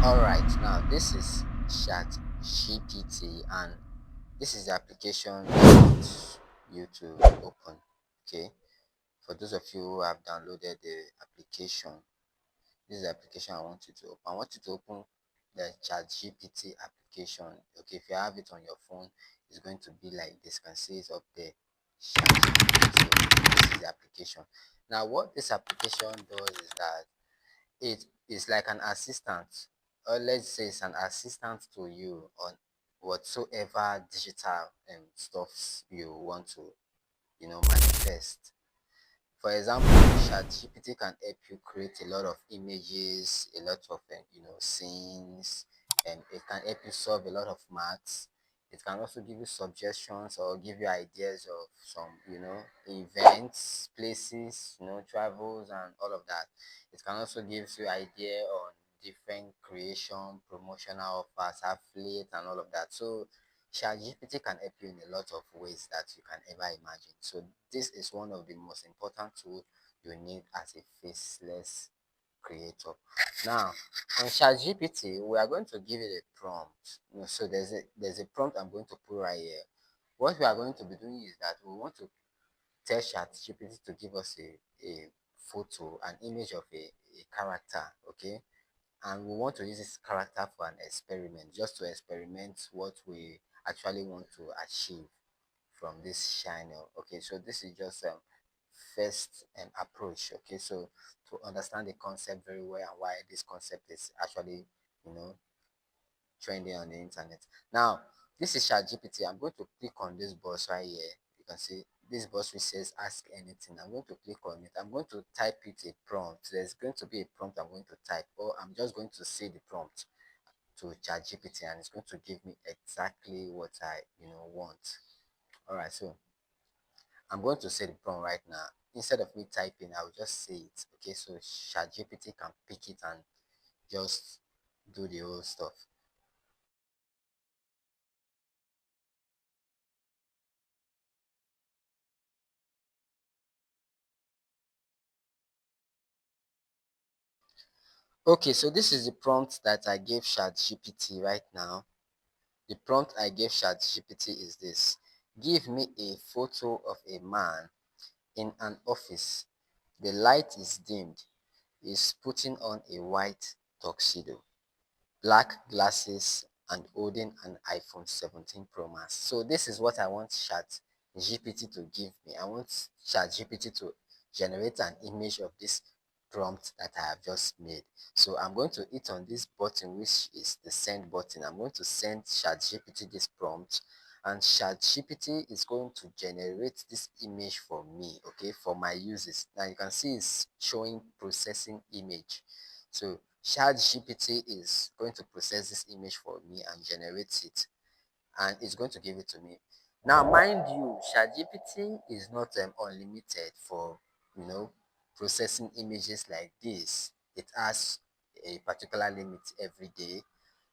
All right, now this is Chat GPT, and this is the application I want you to open. Okay, for those of you who have downloaded the application, this is the application I want you to open. I want you to open the Chat GPT application. Okay, if you have it on your phone, it's going to be like this. You can see it up there. Chat GPT. So this is the application. Now, what this application does is that it is like an assistant, or let's say it's an assistant to you on whatsoever digital stuffs you want to manifest. For example, ChatGPT can help you create a lot of images, a lot of scenes, and it can help you solve a lot of maths. It can also give you suggestions or give you ideas of some events, places, travels, and all of that. It can also give you idea on different creation, promotional offers, affiliate, and all of that. So ChatGPT can help you in a lot of ways that you can ever imagine. So this is one of the most important tools you need as a faceless creator. Now, on ChatGPT, we are going to give it a prompt. So there's a prompt I'm going to put right here. What we are going to be doing is that we want to tell ChatGPT to give us a photo, an image of a character, okay? And we want to use this character for an experiment, just to experiment what we actually want to achieve from this channel. Okay, so this is just first approach. Okay, so to understand the concept very well and why this concept is actually you know trending on the internet. Now, this is ChatGPT. I'm going to click on this box right here. You can see this box which says ask anything. I'm going to click on it. I'm going to type it a prompt. There's going to be a prompt I'm going to type, or I'm just going to say the prompt to ChatGPT, and it's going to give me exactly what I want. All right, so I'm going to say the prompt right now. Instead of me typing, I'll just say it. Okay, so ChatGPT can pick it and just do the whole stuff. Okay, so this is the prompt that I gave ChatGPT right now. The prompt I gave ChatGPT is this: give me a photo of a man in an office. The light is dimmed. He's putting on a white tuxedo, black glasses, and holding an iPhone 17 Pro Max. So this is what I want Chat GPT to give me. I want Chat GPT to generate an image of this prompt that I have just made. So I'm going to hit on this button, which is the send button. I'm going to send Chat GPT this prompt, and Chat GPT is going to generate this image for me, okay, for my uses. Now you can see it's showing processing image. So ChatGPT is going to process this image for me and generate it, and it's going to give it to me. Now, mind you, ChatGPT is not unlimited for you know processing images like this. It has a particular limit every day.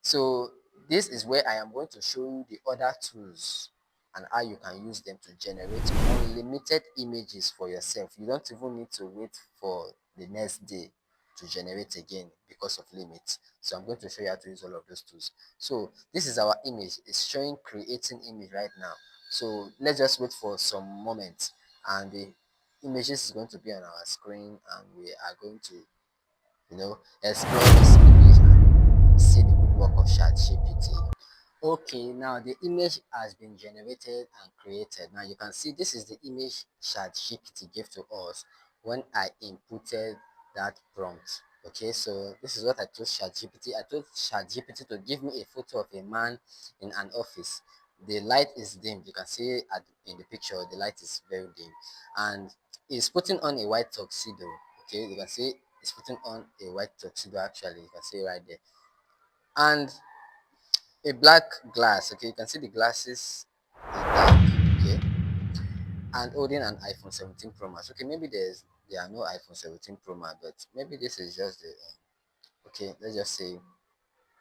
So this is where I am going to show you the other tools and how you can use them to generate unlimited images for yourself. You don't even need to wait for the next day to generate again because of limits. So I'm going to show you how to use all of those tools. So this is our image. It's showing creating image right now. So let's just wait for some moments, and the images is going to be on our screen, and we are going to explore this image and see the good work of ChatGPT. Okay, now the image has been generated and created. Now you can see this is the image ChatGPT gave to us when I inputted that prompt. Okay, so this is what I told ChatGPT. I told ChatGPT to give me a photo of a man in an office. The light is dim. You can see in the picture the light is very dim, and he's putting on a white tuxedo. Okay, you can see he's putting on a white tuxedo. Actually, you can see right there, and a black glass. Okay, you can see the glasses is dark. Okay, and holding an iPhone 17 Pro Max. Okay, maybe there are no iPhone 17 Pro Max, but maybe this is just the okay. Let's just say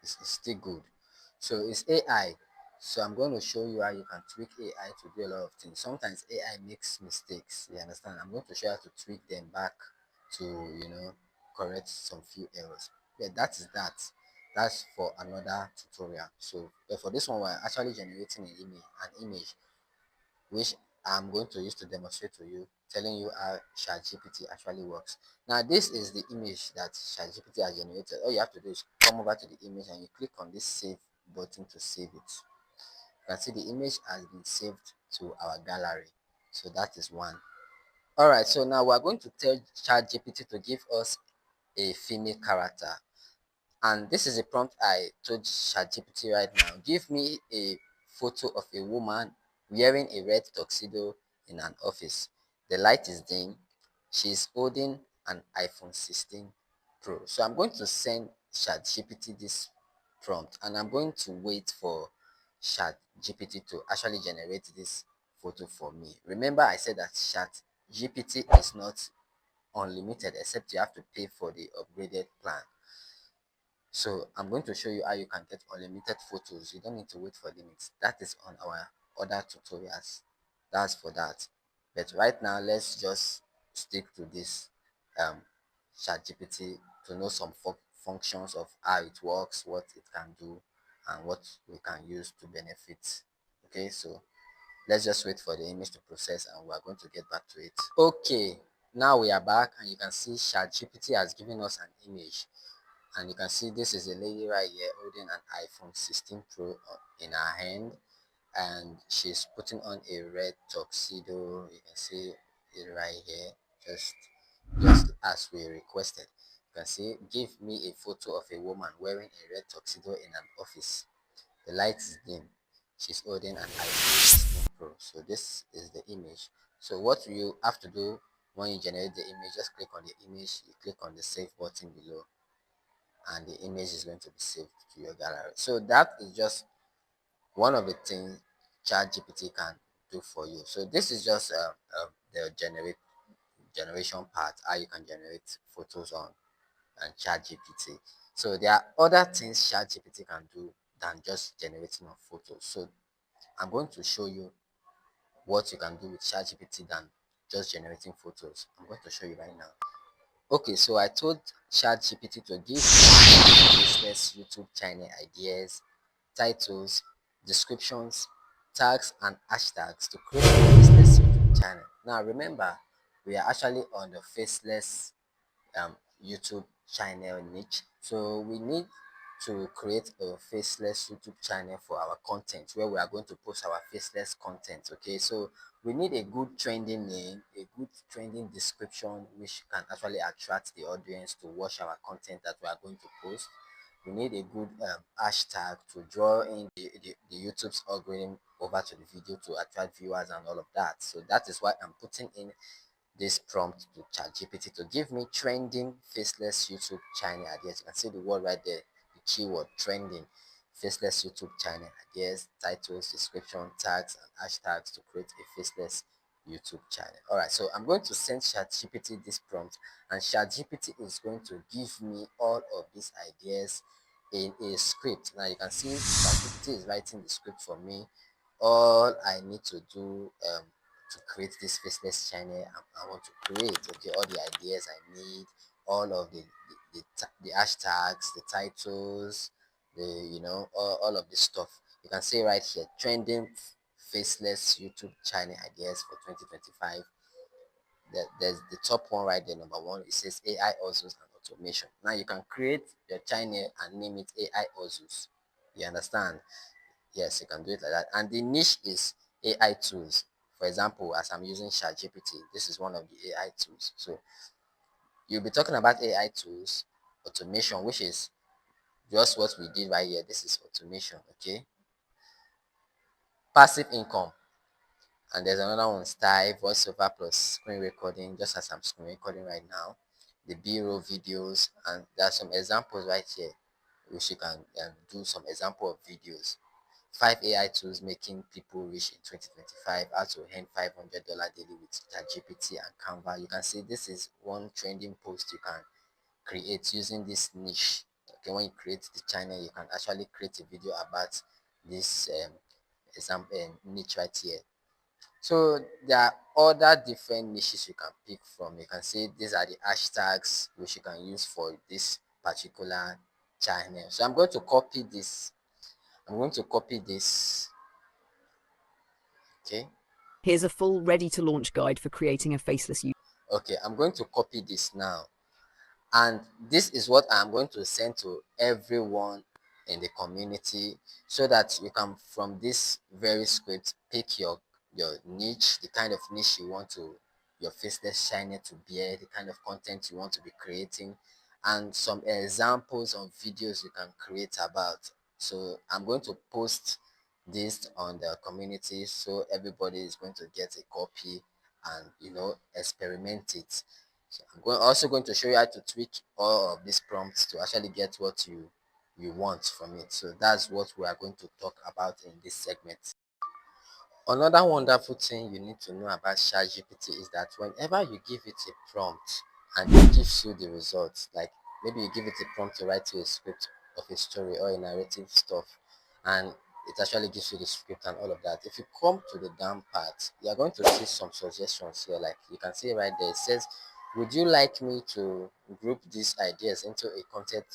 it's still good. So it's AI. So I'm going to show you how you can tweak AI to do a lot of things. Sometimes AI makes mistakes. You understand? I'm going to show you how to tweak them back to correct some few errors. Yeah, that is that. That's for another tutorial. So but for this one, we're actually generating an image which I'm going to use to demonstrate to you, telling you how ChatGPT actually works. Now, this is the image that ChatGPT has generated. All you have to do is come over to the image and you click on this save button to save it. You can see the image has been saved to our gallery. So that is one. All right, so now we're going to tell ChatGPT to give us a female character. And this is a prompt I told ChatGPT right now. Give me a photo of a woman wearing a red tuxedo in an office. The light is dim. She's holding an iPhone 16 Pro. So I'm going to send ChatGPT this prompt and I'm going to wait for ChatGPT to actually generate this photo for me. Remember, I said that ChatGPT is not unlimited except you have to pay for the upgraded plan. So I'm going to show you how you can get unlimited photos. You don't need to wait for limits. That is on our other tutorials. That's for that. But right now, let's just stick to this um, ChatGPT to know some functions of how it works, what it can do, and what we can use to benefit. Okay, so let's just wait for the image to process and we're going to get back to it. Okay, now we are back and you can see ChatGPT has given us an image. And you can see this is a lady right here holding an iPhone 16 Pro in her hand, and she's putting on a red tuxedo. You can see it right here, just as we requested. You can see, give me a photo of a woman wearing a red tuxedo in an office. The light is dim. She's holding an iPhone 16 Pro. So this is the image. So what you have to do when you generate the image, just click on the image, you click on the save button below, and the image is going to be saved to your gallery. So that is just one of the things ChatGPT can do for you. So this is just the generation part, how you can generate photos on and ChatGPT. So there are other things ChatGPT can do than just generating of photos. So I'm going to show you what you can do with ChatGPT than just generating photos. I'm going to show you right now. Okay, so I told ChatGPT to give business YouTube channel ideas, titles, descriptions, tags, and hashtags to create a business YouTube channel. Now, remember, we are actually on the faceless YouTube channel niche. So we need to create a faceless YouTube channel for our content where we are going to post our faceless content. Okay, so we need a good trending name, a good trending description which can actually attract the audience to watch our content that we are going to post. We need a good hashtag to draw in the YouTube's algorithm over to the video to attract viewers and all of that. So that is why I'm putting in this prompt to ChatGPT to give me trending faceless YouTube channel ideas. You can see the word right there, the keyword trending faceless YouTube channel ideas, titles, description, tags, and hashtags to create a faceless YouTube channel. All right, so I'm going to send ChatGPT this prompt, and ChatGPT is going to give me all of these ideas in a script. Now you can see ChatGPT is writing the script for me. All I need to do to create this faceless channel I want to create. Okay, all the ideas I need, all of the hashtags, the titles, the all of this stuff. You can see right here, trending faceless YouTube channel ideas for 2025. There's the top one right there, number one. It says AI Ozus and automation. Now you can create your channel and name it AI Ozus. You understand? Yes, you can do it like that. And the niche is AI tools. For example, as I'm using ChatGPT, this is one of the AI tools. So you'll be talking about AI tools, automation, which is just what we did right here. This is automation, okay? Passive income. And there's another one, style, voiceover plus screen recording, just as I'm screen recording right now. The B-roll videos, and there are some examples right here, which you can do some example of videos. 5 AI tools making people rich in 2025. How to earn $500 daily with ChatGPT and Canva. You can see this is one trending post you can create using this niche. Okay, when you create the channel, you can actually create a video about this example niche right here. So there are other different niches you can pick from. You can see these are the hashtags which you can use for this particular channel. So I'm going to copy this. I'm going to copy this. Okay. Here's a full ready to launch guide for creating a faceless user. Okay, I'm going to copy this now. And this is what I'm going to send to everyone in the community so that you can, from this very script, pick your niche, the kind of niche you want to your faceless shiner to bear, the kind of content you want to be creating, and some examples of videos you can create about. So I'm going to post this on the community so everybody is going to get a copy and experiment it. So also going to show you how to tweak all of these prompts to actually get what you want from it. So that's what we are going to talk about in this segment. Another wonderful thing you need to know about ChatGPT is that whenever you give it a prompt and it gives you the results, like maybe you give it a prompt to write you a script of a story or a narrative stuff, and it actually gives you the script and all of that. If you come to the down part, you are going to see some suggestions here. Like you can see right there, it says, "Would you like me to group these ideas into a content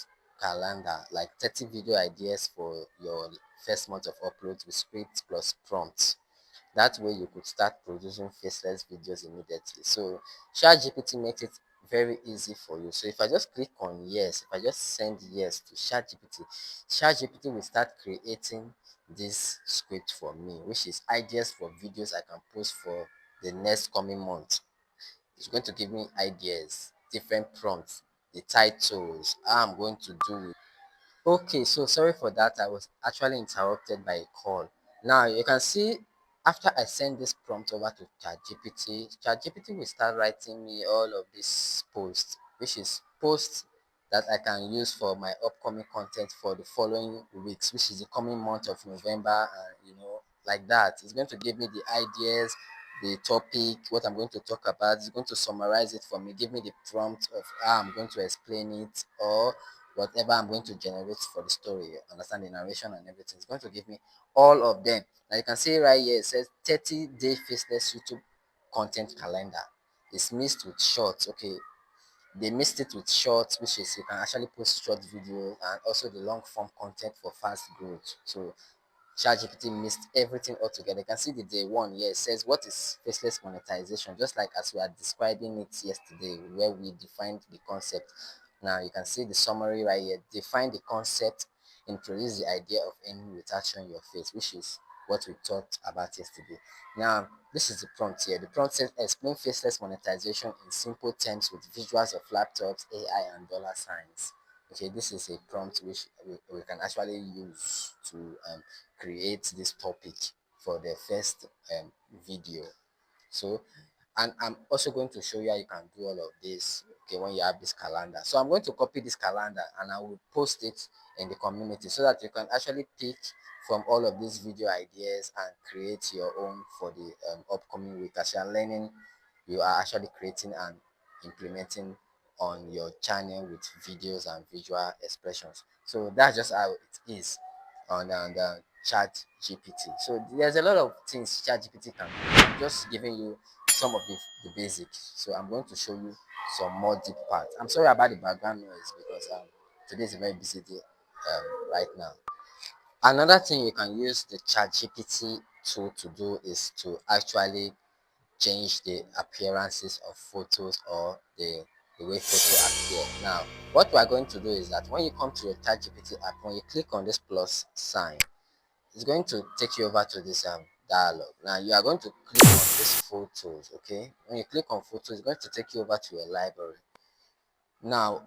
calendar, like 30 video ideas for your first month of uploads with script plus prompts?" That way you could start producing faceless videos immediately. So ChatGPT makes it very easy for you. So if I just click on yes, if I just send yes to ChatGPT, ChatGPT will start creating this script for me, which is ideas for videos I can post for the next coming month. It's going to give me ideas, different prompts, the titles, how I'm going to do it. Okay, so sorry for that. I was actually interrupted by a call. Now you can see after I send this prompt over to ChatGPT, ChatGPT will start writing me all of these posts, which is posts that I can use for my upcoming content for the following weeks, which is the coming month of November, and like that. It's going to give me the ideas, the topic, what I'm going to talk about. It's going to summarize it for me, give me the prompt of how I'm going to explain it, or whatever I'm going to generate for the story, understand the narration and everything. It's going to give me all of them. Now you can see right here, it says 30-day faceless YouTube content calendar. It's mixed with shorts. Okay, they mixed it with shorts, which is you can actually post short videos, and also the long form content for fast growth. So ChatGPT missed everything altogether. You can see the day one here. It says, "What is faceless monetization?" Just like as we are describing it yesterday, where we defined the concept. Now you can see the summary right here. Define the concept, introduce the idea of earning without showing your face, which is what we talked about yesterday. Now, this is the prompt here. The prompt says, "Explain faceless monetization in simple terms with visuals of laptops, AI, and dollar signs." Okay, this is a prompt which we can actually use to create this topic for the first video. So, and I'm also going to show you how you can do all of this, okay, when you have this calendar. So I'm going to copy this calendar and I will post it in the community so that you can actually pick from all of these video ideas and create your own for the upcoming week. As you are learning, you are actually creating and implementing on your channel with videos and visual expressions. So that's just how it is on the chat GPT. So there's a lot of things chat GPT can do. I'm just giving you some of the basics. So I'm going to show you some more deep parts. I'm sorry about the background noise because today is a very busy day right now. Another thing you can use the chat GPT tool to do is to actually change the appearances of photos or the way photo appear. Now, what we are going to do is that when you come to your ChatGPT app, when you click on this plus sign, it's going to take you over to this dialog. Now you are going to click on this photos. Okay, when you click on photos, it's going to take you over to your library. Now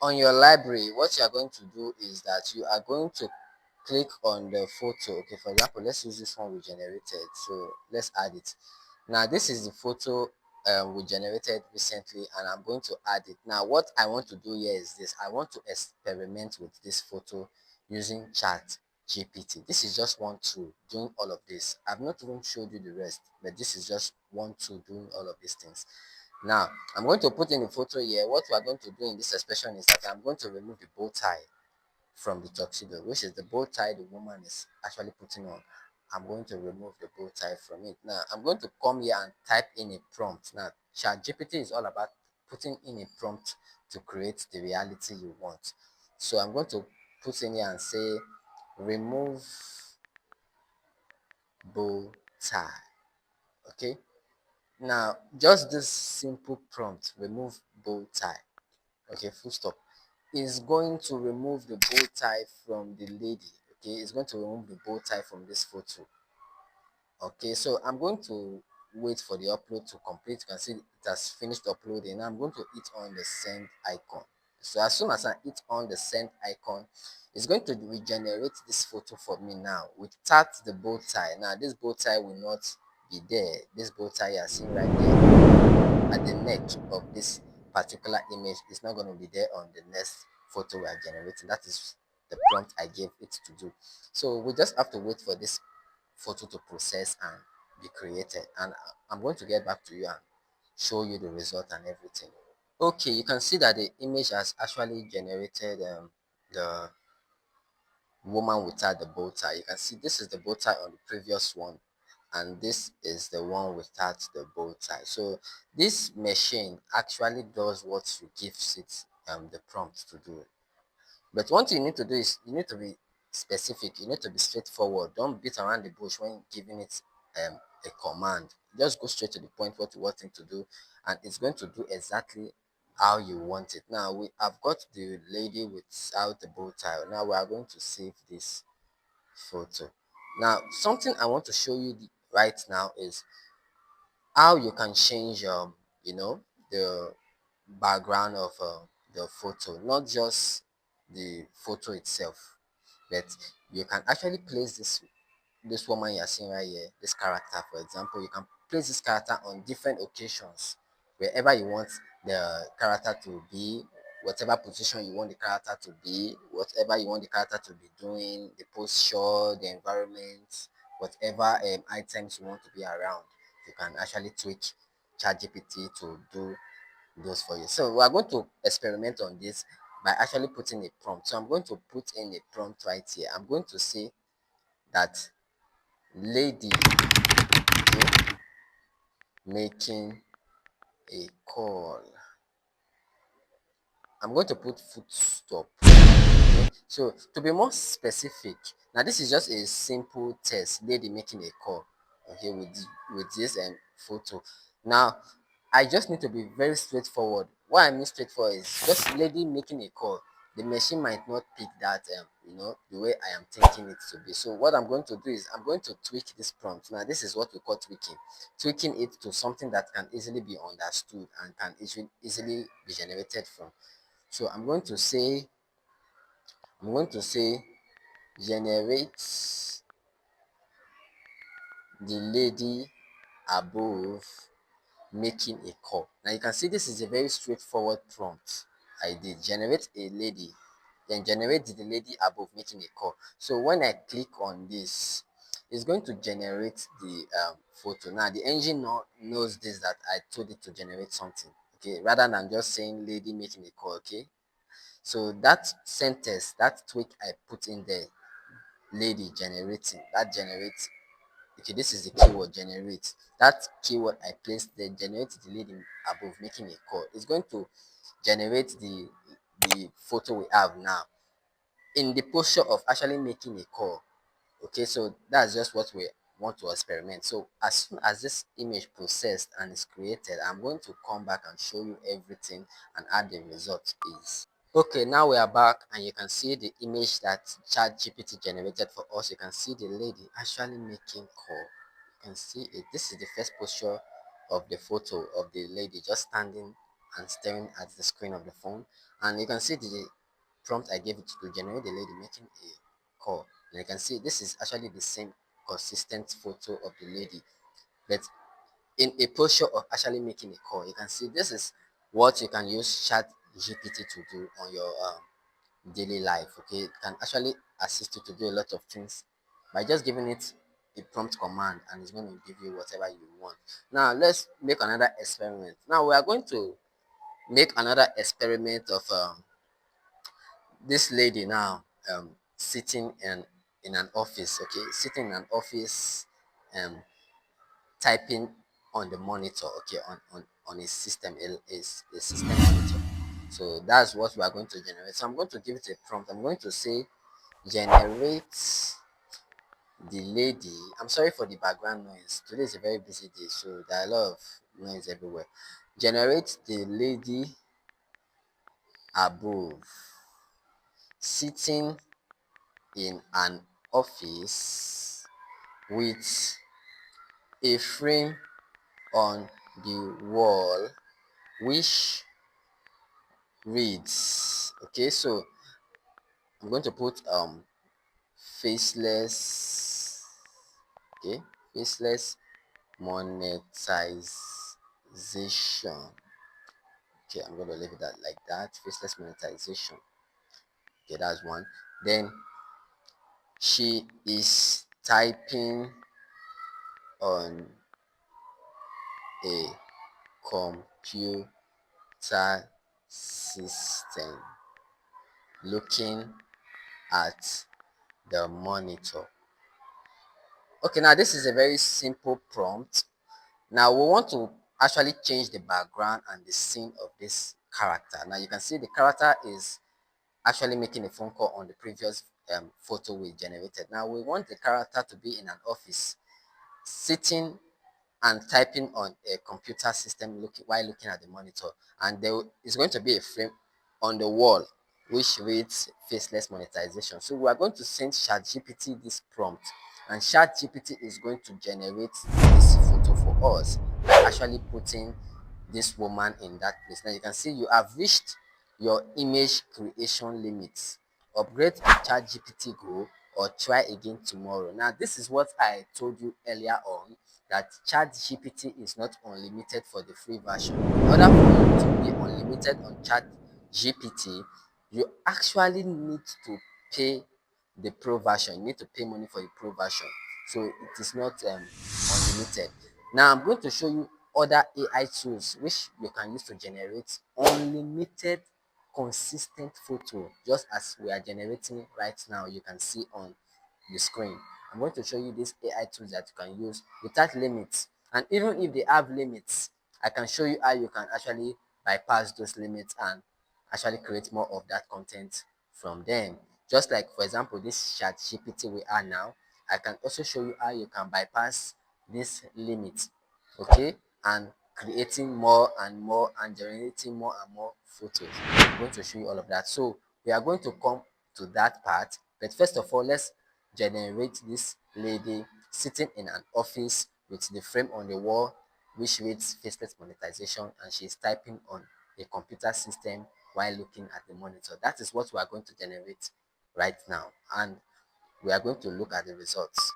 on your library, what you are going to do is that you are going to click on the photo. Okay, for example, let's use this one we generated. So let's add it. Now this is the photo we generated recently, and I'm going to add it. Now what I want to do here is this: I want to experiment with this photo using chat GPT. This is just one tool doing all of this. I've not even showed you the rest, but this is just one tool doing all of these things. Now I'm going to put in the photo here. What we are going to do in this expression is that I'm going to remove the bow tie from the tuxedo, which is the bow tie the woman is actually putting on. I'm going to remove the bow tie from it. Now I'm going to come here and type in a prompt. Now ChatGPT is all about putting in a prompt to create the reality you want. So I'm going to put in here and say remove bow tie. Okay. Now just this simple prompt, remove bow tie. Okay, full stop. Is going to remove the bow tie from the lady. Okay, it's going to remove the bow tie from this photo. Okay, so I'm going to wait for the upload to complete. You can see it has finished uploading. Now I'm going to hit on the send icon. So as soon as I hit on the send icon, it's going to regenerate this photo for me now without the bow tie. Now this bow tie will not be there. This bow tie you are seeing right there at the neck of this particular image is not going to be there on the next photo we are generating. That is the prompt I gave it to do. So we just have to wait for this photo to process and be created, and I'm going to get back to you and show you the result and everything. Okay, you can see that the image has actually generated the woman without the bow tie. You can see this is the bow tie on the previous one, and this is the one without the bow tie. So this machine actually does what you give it the prompt to do. But one thing you need to do is you need to be specific. You need to be straightforward. Don't beat around the bush when giving it a command. Just go straight to the point what you want it to do, and it's going to do exactly how you want it. Now we have got the lady without the bow tie. Now we are going to save this photo. Now something I want to show you right now is how you can change the background of the photo, not just the photo itself, but you can actually place this woman you're seeing right here, this character, for example. You can place this character on different occasions, wherever you want the character to be, whatever position you want the character to be, whatever you want the character to be doing, the posture, the environment, whatever items you want to be around. You can actually tweak ChatGPT to do those for you. So we are going to experiment on this by actually putting a prompt. So I'm going to put in a prompt right here. I'm going to say that lady, okay, making a call. I'm going to put foot stop. Okay, so to be more specific, now this is just a simple test, lady making a call. Okay, with this photo. Now I just need to be very straightforward. What I mean straightforward is just lady making a call. The machine might not pick that the way I am thinking it to be. So what I'm going to do is I'm going to tweak this prompt. Now this is what we call tweaking it to something that can easily be understood and can easily be generated from. So I'm going to say generate the lady above making a call. Now you can see this is a very straightforward prompt. I did generate a lady, then generate the lady above making a call. So when I click on this, it's going to generate the photo. Now the engine knows this, that I told it to generate something. Okay, rather than just saying lady making a call. Okay, so that sentence, that tweak I put in there, lady generating, that generates. Okay, this is the keyword generate. That keyword I placed there, generate the lady above making a call. It's going to generate the photo we have now in the posture of actually making a call. Okay, so that's just what we want to experiment. So as soon as this image processed and is created, I'm going to come back and show you everything and how the result is. Okay, now we are back and you can see the image that ChatGPT generated for us. You can see the lady actually making call. You can see it. This is the first posture of the photo of the lady just standing and staring at the screen of the phone. And you can see the prompt I gave it to generate the lady making a call. And you can see this is actually the same consistent photo of the lady, but in a posture of actually making a call. You can see this is what you can use Chat GPT to do on your daily life. Okay, it can actually assist you to do a lot of things by just giving it a prompt command, and it's going to give you whatever you want. Now let's make another experiment. Now we are going to make another experiment of this lady now sitting in an office. Okay, sitting in an office, um typing on the monitor. Okay, on a system, a system monitor. So that's what we are going to generate. So I'm going to give it a prompt. I'm going to say generate the lady. I'm sorry for the background noise. Today is a very busy day, so there are a lot of noise everywhere. Generate the lady above sitting in an office with a frame on the wall which reads, okay, so I'm going to put faceless, okay, faceless monetization. Okay, I'm going to leave it at like that. Faceless monetization. Okay, that's one. Then she is typing on a computer system, looking at the monitor. Okay, now this is a very simple prompt. Now we want to actually change the background and the scene of this character. Now you can see the character is actually making a phone call on the previous photo we generated. Now we want the character to be in an office, sitting and typing on a computer system while looking at the monitor. And there is going to be a frame on the wall which reads faceless monetization. So we are going to send ChatGPT this prompt, and ChatGPT is going to generate this photo for us by actually putting this woman in that place. Now you can see you have reached your image creation limits. Upgrade to ChatGPT Go or try again tomorrow. Now this is what I told you earlier on, that ChatGPT is not unlimited for the free version. In order for you to be unlimited on ChatGPT, you actually need to pay the pro version. You need to pay money for the pro version. So it is not unlimited. Now I'm going to show you other AI tools which you can use to generate unlimited consistent photo, just as we are generating right now. You can see on the screen. I'm going to show you these AI tools that you can use without limits. And even if they have limits, I can show you how you can actually bypass those limits and actually create more of that content from them. Just like, for example, this chat GPT we are now, I can also show you how you can bypass this limit, okay, and creating more and more and generating more and more photos. I'm going to show you all of that. So we are going to come to that part, but first of all, let's generate this lady sitting in an office with the frame on the wall which reads faceless monetization, and she's typing on a computer system while looking at the monitor. That is what we are going to generate right now, and we are going to look at the results.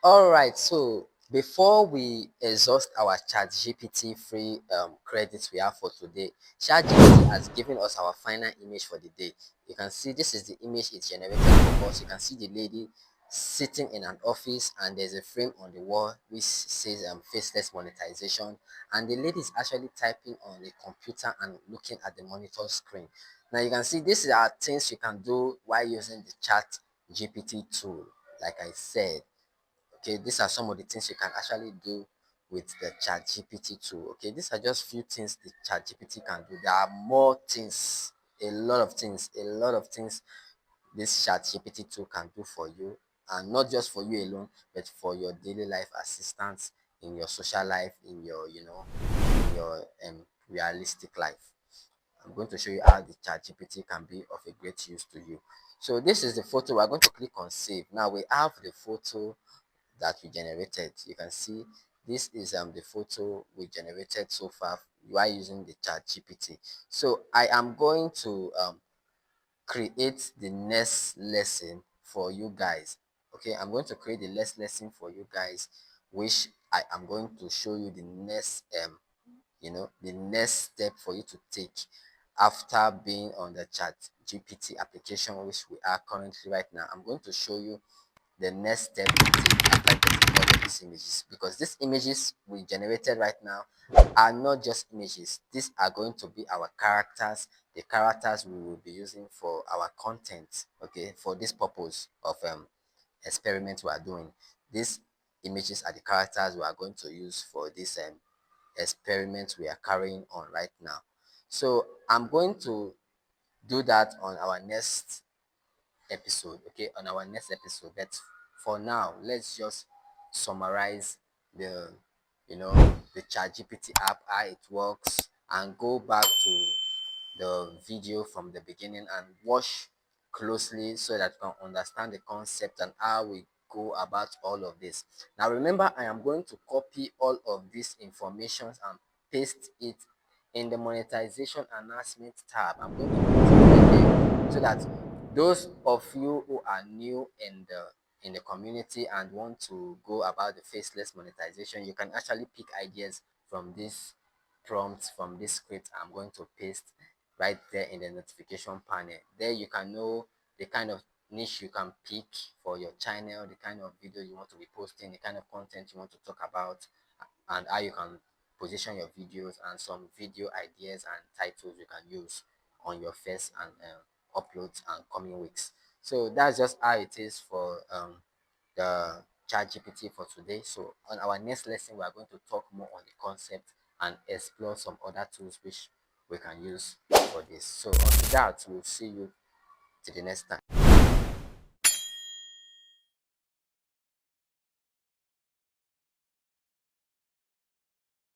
All right, so before we exhaust our ChatGPT free credits we have for today, ChatGPT has given us our final image for the day. You can see this is the image it generated for us. You can see the lady sitting in an office, and there's a frame on the wall which says faceless monetization, and the lady is actually typing on a computer and looking at the monitor screen. Now you can see these are things you can do while using the ChatGPT tool. Like I said, okay, these are some of the things you can actually do with the chat gpt tool. Okay, these are just few things the chat gpt can do. There are more things, a lot of things this chat gpt tool can do for you, and not just for you alone, but for your daily life assistance, in your social life, in your in your realistic life. I'm going to show you how the chat gpt can be of a great use to you. So this is the photo. We're going to click on save. Now we have the photo that we generated. You can see this is the photo we generated so far while using the chat GPT. So I am going to create the next lesson for you guys. Okay, I'm going to create the next lesson for you guys, which I am going to show you the next the next step for you to take after being on the chat GPT application, which we are currently right now. I'm going to show you the next step to take after getting all of these images, because these images we generated right now are not just images. These are going to be our characters, the characters we will be using for our content, okay, for this purpose of experiment we are doing. These images are the characters we are going to use for this experiment we are carrying on right now. So I'm going to do that on our next episode, okay, on our next episode. But for now, let's just summarize the, the ChatGPT app, how it works, and go back to the video from the beginning and watch closely so that you can understand the concept and how we go about all of this. Now remember, I am going to copy all of these informations and paste it in the monetization announcement tab. I'm going to put it right there so that those of you who are new in the community and want to go about the faceless monetization, you can actually pick ideas from this prompts, from this script I'm going to paste right there in the notification panel. There you can know the kind of niche you can pick for your channel, the kind of video you want to be posting, the kind of content you want to talk about, and how you can position your videos, and some video ideas and titles you can use on your first and uploads and coming weeks. So that's just how it is for the chat GPT for today. So on our next lesson, we are going to talk more on the concept and explore some other tools which we can use for this. So on to that, we'll see you to the next time.